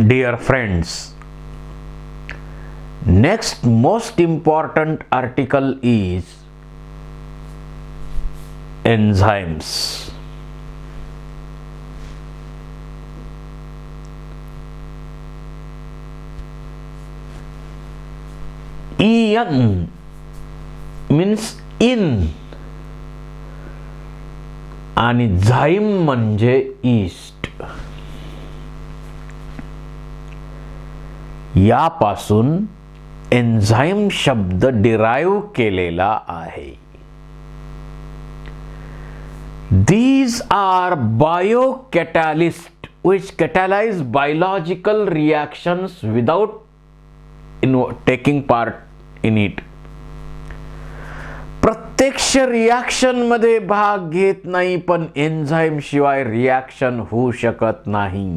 Dear friends, next most important article is enzymes. En means in आणि झाइम म्हणजे east. यापासून enzyme शब्द derive केलेला आहे. These are biocatalysts which catalyze biological reactions without taking part in it. प्रत्यक्ष reaction मध्ये भाग घेत नाही, पण एन्झाइम शिवाय रिॲक्शन होऊ शकत नाही.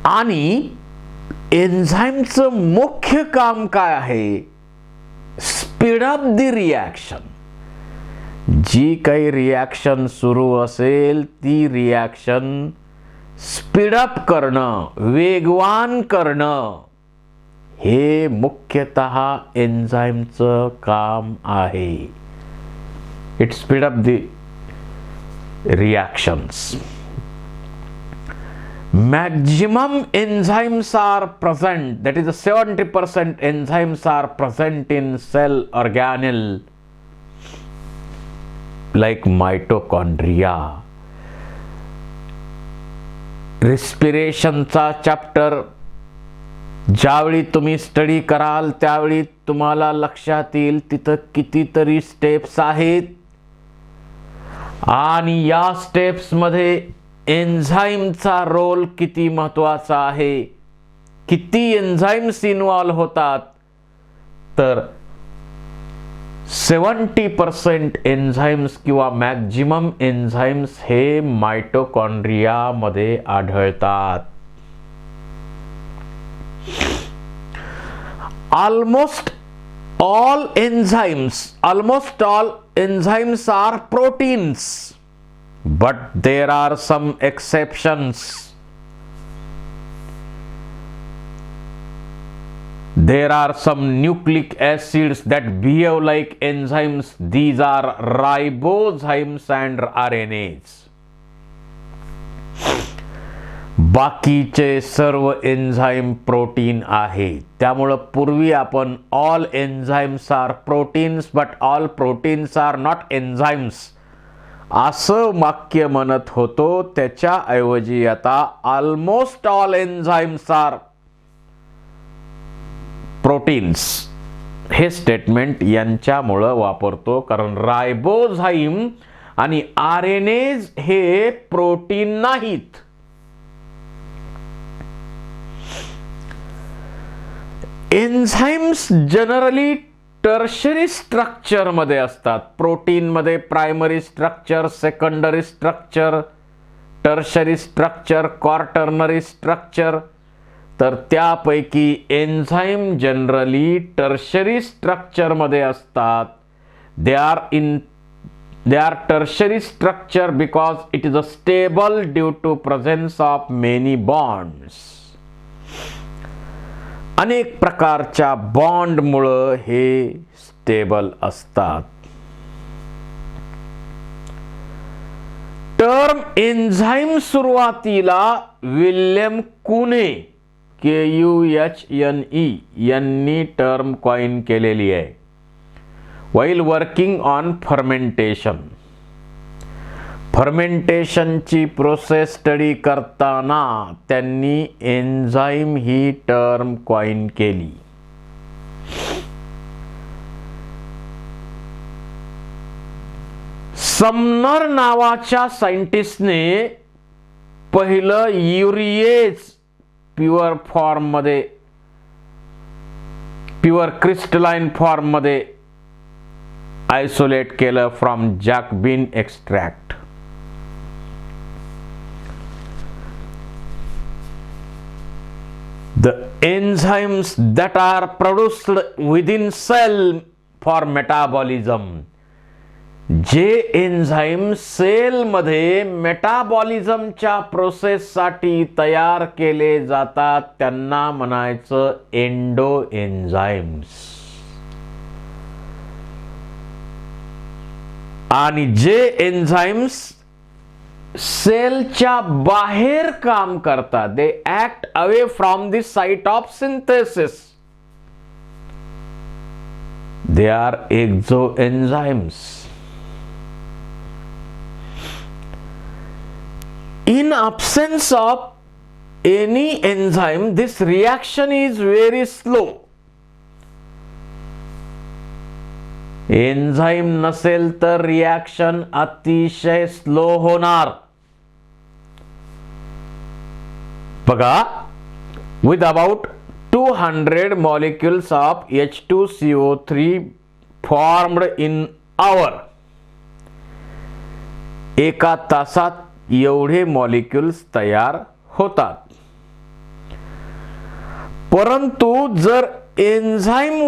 आणि एन्झाइमचं मुख्य काम काय आहे? Speed up the reaction. जी काही रिॲक्शन सुरू असेल ती रिॲक्शन स्पीड अप करणं, वेगवान करणं, हे मुख्यतः एन्झाइमचं काम आहे. It speed up the reactions. Maximum enzymes are present, that is 70% enzymes are present in cell organelle like mitochondria. Respirationचा चॅप्टर ज्यावेळी तुम्ही स्टडी कराल त्यावेळी तुम्हाला लक्षात येईल तिथं कितीतरी स्टेप्स आहेत आणि या स्टेप्स मध्ये एन्झाइमचा रोल किती महत्वाचा आहे. किती एन्झाइम्स इन्व्हॉल्व होतात तर 70% एन्झाइम्स किंवा मॅक्झिमम एन्झाइम्स हे मायटोकॉन्ड्रिया मध्ये आढळतात. almost all enzymes are proteins, but there are some exceptions. There are some nucleic acids that behave like enzymes. These are ribozymes and RNAs. बाकीचे सर्व एन्झाइम प्रोटीन आहेत. त्यामुळे पूर्वी आपण all enzymes are proteins but all proteins are not enzymes असं वाक्य म्हणत होतो. त्याच्याऐवजी आता almost all enzymes are proteins हे स्टेटमेंट यांच्यामुळे वापरतो, कारण रायबोझाइम आणि आरएनएज हे प्रोटीन नाहीत. एन्झाइम्स जनरली टर्शरी स्ट्रक्चर मध्ये असतात. प्रोटीन मध्ये primary structure, secondary structure, tertiary structure, quaternary structure. तर त्यापैकी एन्झाइम जनरली टर्शरी स्ट्रक्चर मध्ये असतात. They are tertiary structure because it is a stable due to presence of many bonds. अनेक प्रकारच्या बॉन्डमुळे हे स्टेबल असतात. टर्म एन्झाइम सुरुवातीला विल्यम कुने KUHNE यांनी टर्म कॉइन केलेली आहे while वर्किंग ऑन फर्मेंटेशन. फर्मेंटेशनची प्रोसेस स्टडी करताना त्यांनी एन्झाइम ही टर्म कॉइन केली. समनर नावाच्या सायंटिस्टने पहिलं युरिएज प्युअर फॉर्म मध्ये, प्युअर क्रिस्टलाइन फॉर्म मध्ये आयसोलेट केलं from jack bean extract. The enzymes that are produced within cell for metabolism, जे एन्झाईम सेलमध्ये मेटाबॉलिझमच्या प्रोसेससाठी तयार केले जातात त्यांना म्हणायचं एंडो एन्झाईम्स. आणि जे एन्झाईम्स सेलच्या बाहेर काम करतात, they act away from the site of synthesis, they are exo enzymes. In absence of any enzyme, this reaction is very slow. Enzyme नसेल तर रिॲक्शन अतिशय स्लो होणार. बघा, with about 200 molecules of H2CO3 formed in hour, एका तासात एवढे molecules तयार होतात. परंतु जर एन्झाईम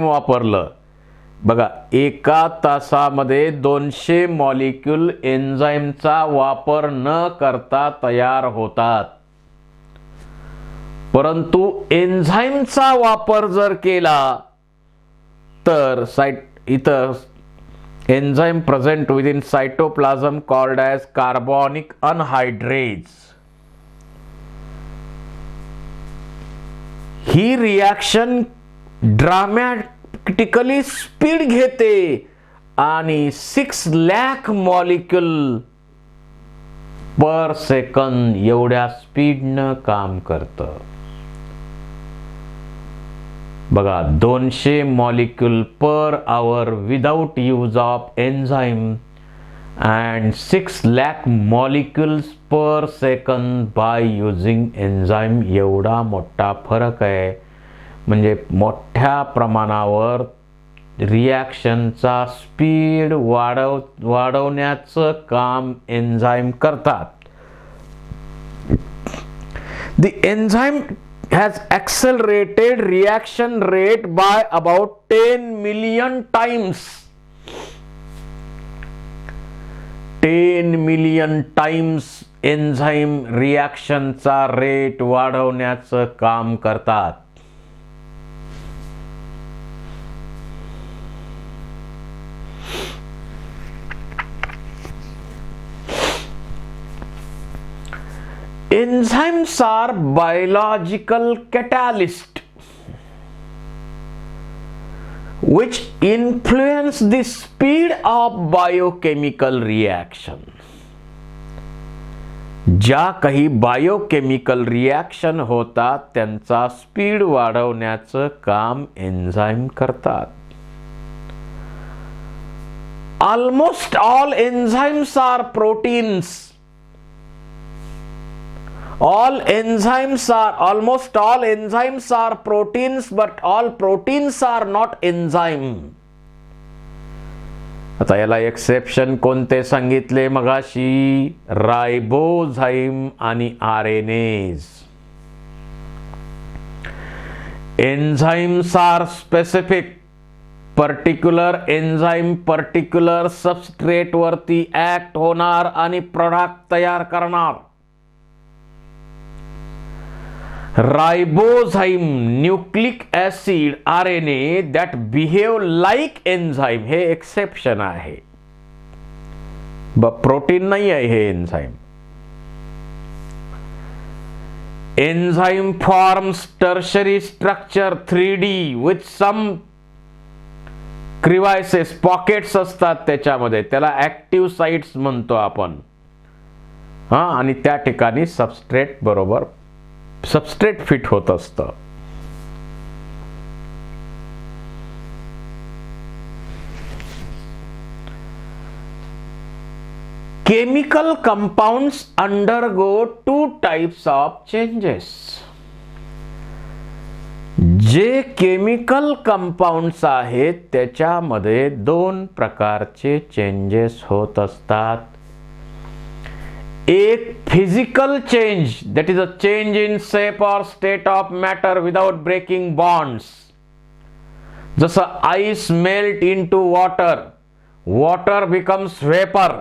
वापरलं, बघा, एका तासामध्ये 200 मॉलिक्युल एन्झाईमचा वापर न करता तयार होतात. परंतु एन्झाईमचा वापर जर केला तर इथं enzyme present within cytoplasm called as carbonic anhydrase. ही रिॲक्शन ड्रामॅटिकली स्पीड घेते आणि 6 लाख मॉलिक्युल पर सेकंद एवढ्या स्पीडनं काम करतं. बघा, 200 molecule per hour without use of enzyme and 6 lakh molecules per second by using enzyme. एवढा मोठा फरक आहे. म्हणजे मोठ्या प्रमाणावर रिॲक्शनचा स्पीड वाढवण्याचं काम एन्झाईम करतात. The enzyme has accelerated reaction rate by about 10 million times. 10 million times enzyme रिॲक्शनचा रेट वाढवण्याचं काम करतात. Enzymes are biological catalysts which influence the speed of biochemical reaction. ज्या काही बायोकेमिकल रिॲक्शन होतात त्यांचा स्पीड वाढवण्याचं काम एन्झाईम करतात. Almost all enzymes are proteins. Almost all enzymes are proteins, but all proteins are not enzyme. आता याला exception कोणते सांगितले मगाशी? राइबोझाइम आणि RNase. Enzymes are specific. Particular enzyme particular substrate वरती ऍक्ट होणार आणि प्रोडक्ट तयार करणार. Ribozyme, nucleic acid, RNA that behave like enzyme, हे एक्सेप्शन आहे. प्रोटीन नाही आहे हे enzyme. Enzyme forms tertiary structure 3D with some crevices, pockets असतात त्याच्यामध्ये, त्याला ऍक्टिव्ह साइट्स म्हणतो आपण. आणि त्या ठिकाणी सबस्ट्रेट फिट होत असतं. Chemical compounds undergo 2 types of changes. जे केमिकल कंपाउंड्स आहेत त्याच्यामध्ये 2 प्रकारचे चेंजेस होत असतात. एक physical change, that is a change in shape or state of matter without breaking bonds. जसं ice melt into water, water becomes vapour,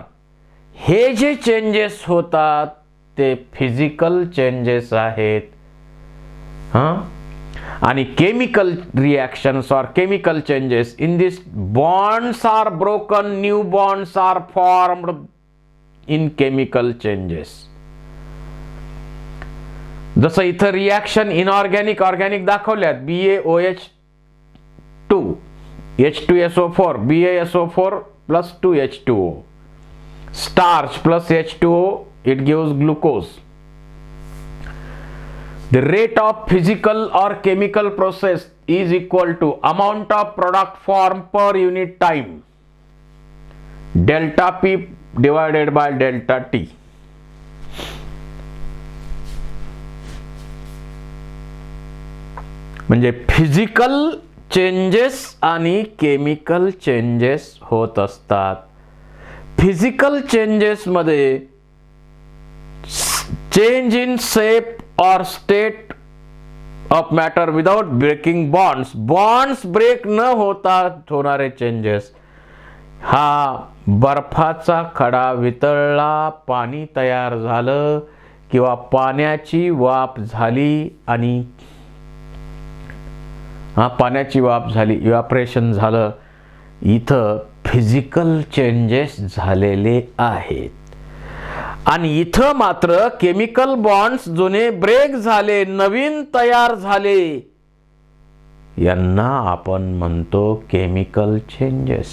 हे जे चेंजेस होतात ते फिजिकल चेंजेस आहेत. आणि chemical reactions or chemical changes in this bonds are broken, new bonds are formed in chemical changes. जसं इथं reaction inorganic organic दाखवल्यात, BaOH2 H2SO4 BaSO4 plus 2H2O, starch plus H2O, it gives glucose. The rate of physical or chemical process is equal to amount of product formed per unit time, delta P divided by delta T. म्हणजे physical changes आणि chemical changes होत असतात. Physical changes मध्ये change in shape or state of matter without breaking bonds, bonds break न होता होणारे changes. हा बर्फाचा खडा वितळला, पाणी तयार झालं किंवा पाण्याची वाफ झाली आणि पाण्याची वाफ झाली, इव्हॅपोरेशन झालं, इथं फिजिकल चेंजेस झालेले आहेत. आणि इथं मात्र केमिकल बॉन्ड्स जुने ब्रेक झाले, नवीन तयार झाले, यांना आपण म्हणतो केमिकल चेंजेस.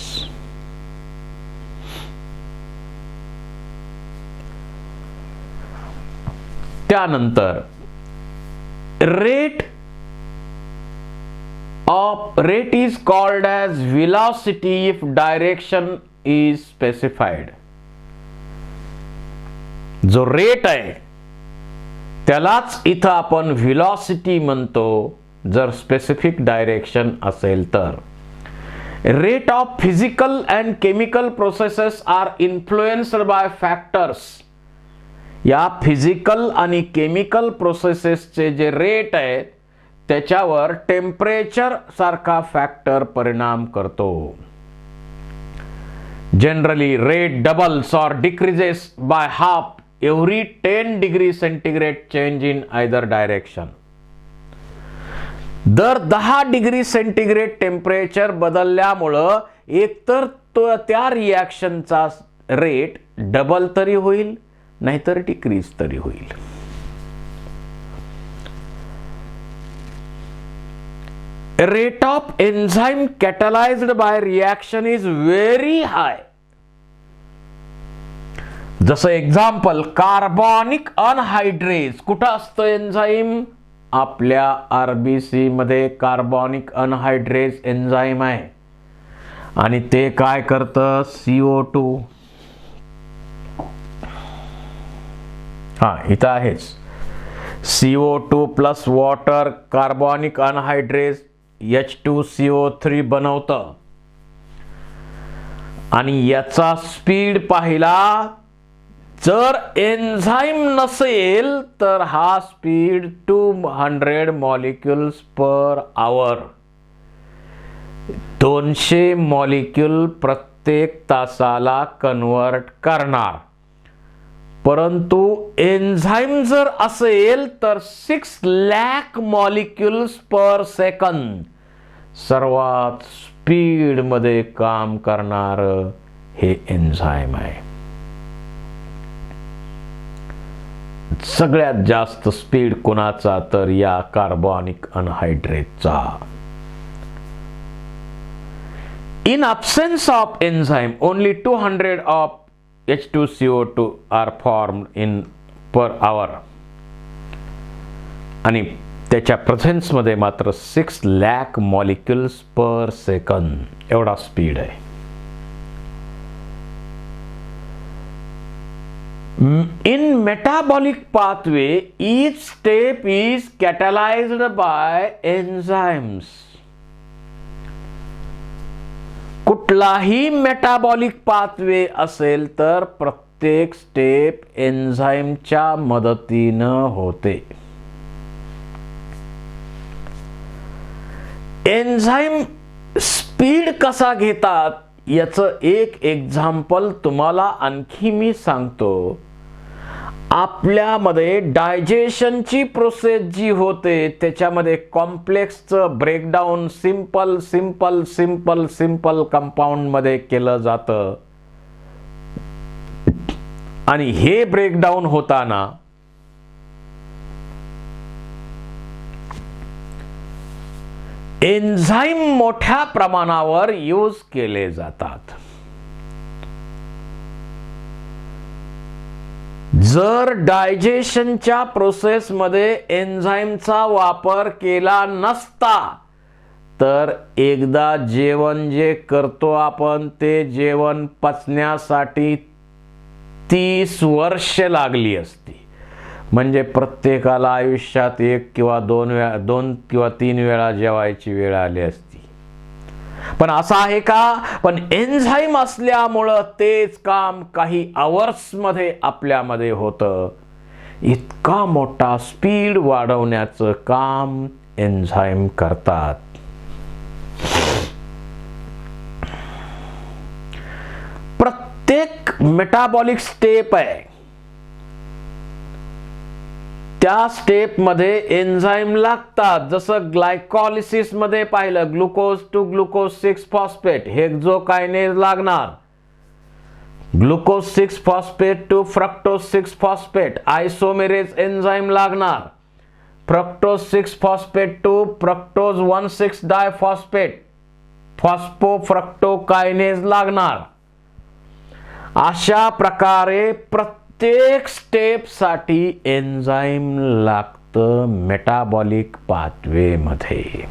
त्यानंतर rate is called as velocity if direction is specified. जो रेट आहे त्यालाच इथं आपण व्हेलॉसिटी म्हणतो जर स्पेसिफिक डायरेक्शन असेल तर. Rate of physical and chemical processes are influenced by factors. या फिजिकल आणि केमिकल प्रोसेसेसचे जे रेट आहेत त्याच्यावर टेम्परेचर सारखा फॅक्टर परिणाम करतो. Generally rate doubles or decreases by half every 10 degree centigrade change in either direction. दर 10 डिग्री सेंटीग्रेड टेम्परेचर बदलल्यामुळं एकतर त्या रिॲक्शनचा रेट डबल तरी होईल नाहीतर डिक्रीज तरी होईल. Rate of enzyme catalyzed by reaction is very high. जसं एक्झाम्पल कार्बॉनिक अनहायड्रेज कुठं असतं एन्झाईम? आपल्या आरबीसी मध्ये कार्बॉनिक अनहायड्रेज एन्झाईम आहे आणि ते काय करतं? CO2. इथं आहेच CO2 प्लस वॉटर कार्बॉनिक अनहायड्रेज H2CO3 बनवतं आणि याचा स्पीड पाहिला जर एन्झाईम नसेल तर हा speed 200 molecules per hour, 200 molecule प्रत्येक तासाला कन्वर्ट करणार. परंतु एन्झाईम जर असेल तर 6 लाख मॉलिक्युल्स पर सेकंद सर्वात स्पीड मध्ये काम करणार हे एन्झाईम आहे. सगळ्यात जास्त स्पीड कोणाचा? तर या कार्बॉनिक अनहायड्रेटचा. In absence of enzyme only 200 of H2CO2 are formed in per hour आणि त्याच्या प्रेझेन्स मध्ये मात्र 6 लाख मॉलिक्युल्स पर सेकंद एवढा स्पीड आहे. In metabolic pathway, each step is catalyzed by enzymes. कुठलाही मेटाबॉलिक पाथवे असेल तर प्रत्येक स्टेप एन्झाईमच्या मदतीनं होते. एन्झाईम स्पीड कसा घेतात याचं एक एक्झाम्पल तुम्हाला आणखी मी सांगतो. आपल्यामध्ये डायजेशनची प्रोसेस जी होते त्याच्यामध्ये कॉम्प्लेक्सचं breakdown simple simple simple simple compound मध्ये केलं जातं. आणि हे ब्रेकडाऊन होताना एन्झाईम मोठ्या प्रमाणावर यूज केले जातात. जर डायजेशनच्या प्रोसेसमध्ये एन्झाईमचा वापर केला नसता तर एकदा जेवण जे करतो आपण ते जेवण पचण्यासाठी 30 वर्ष लागली असती. म्हणजे प्रत्येकाला आयुष्यात 1 किंवा 2 किंवा 3 वेळा जेवायची वेळ आली असती. पण असं आहे का? पण एन्झाईम असल्यामुळं तेच काम काही आवर्स मध्ये आपल्यामध्ये होतं. इतका मोठा स्पीड वाढवण्याचं काम एन्झाईम करतात. प्रत्येक मेटाबॉलिक स्टेप आहे त्या स्टेप मध्ये एन्झाईम लागतात. जसं ग्लायकॉलिसिस मध्ये पाहिलं glucose to glucose 6 phosphate hexokinase लागणार. Glucose 6 phosphate to fructose 6 phosphate isomerase enzyme लागणार. Fructose 6 phosphate to fructose 1,6 diphosphate phosphofructokinase लागणार. अशा प्रकारे प्रत्येक स्टेप साठी एन्झाईम लागतं मेटाबॉलिक पाथवे मध्ये.